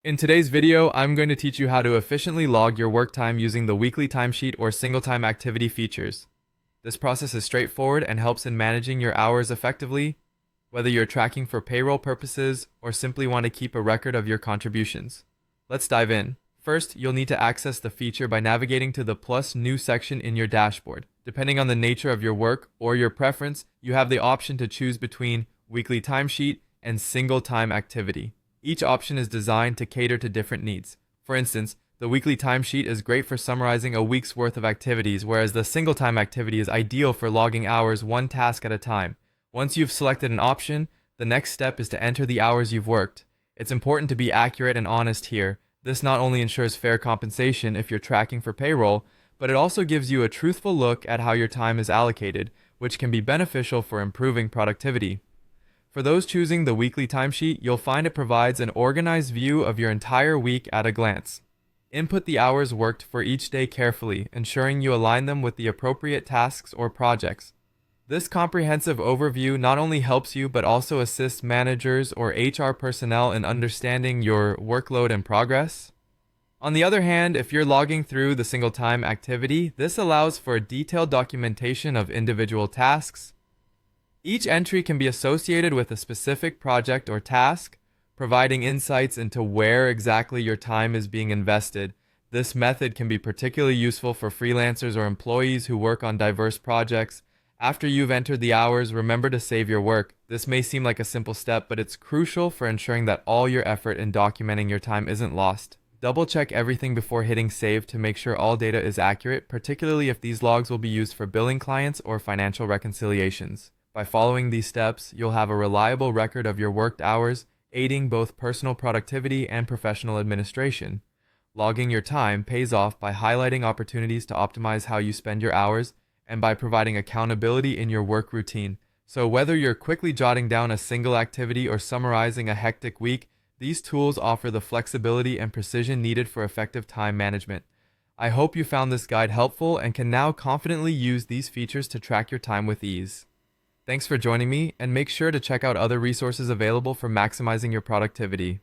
In today's video, I'm going to teach you how to efficiently log your work time using the weekly timesheet or single time activity features. This process is straightforward and helps in managing your hours effectively, whether you're tracking for payroll purposes or simply want to keep a record of your contributions. Let's dive in. First, you'll need to access the feature by navigating to the plus new section in your dashboard. Depending on the nature of your work or your preference, you have the option to choose between weekly timesheet and single time activity. Each option is designed to cater to different needs. For instance, the weekly timesheet is great for summarizing a week's worth of activities, whereas the single time activity is ideal for logging hours one task at a time. Once you've selected an option, the next step is to enter the hours you've worked. It's important to be accurate and honest here. This not only ensures fair compensation if you're tracking for payroll, but it also gives you a truthful look at how your time is allocated, which can be beneficial for improving productivity. For those choosing the weekly timesheet, you'll find it provides an organized view of your entire week at a glance. Input the hours worked for each day carefully, ensuring you align them with the appropriate tasks or projects. This comprehensive overview not only helps you but also assists managers or HR personnel in understanding your workload and progress. On the other hand, if you're logging through the single time activity, this allows for detailed documentation of individual tasks. Each entry can be associated with a specific project or task, providing insights into where exactly your time is being invested. This method can be particularly useful for freelancers or employees who work on diverse projects. After you've entered the hours, remember to save your work. This may seem like a simple step, but it's crucial for ensuring that all your effort in documenting your time isn't lost. Double check everything before hitting save to make sure all data is accurate, particularly if these logs will be used for billing clients or financial reconciliations. By following these steps, you'll have a reliable record of your worked hours, aiding both personal productivity and professional administration. Logging your time pays off by highlighting opportunities to optimize how you spend your hours and by providing accountability in your work routine. So whether you're quickly jotting down a single activity or summarizing a hectic week, these tools offer the flexibility and precision needed for effective time management. I hope you found this guide helpful and can now confidently use these features to track your time with ease. Thanks for joining me, and make sure to check out other resources available for maximizing your productivity.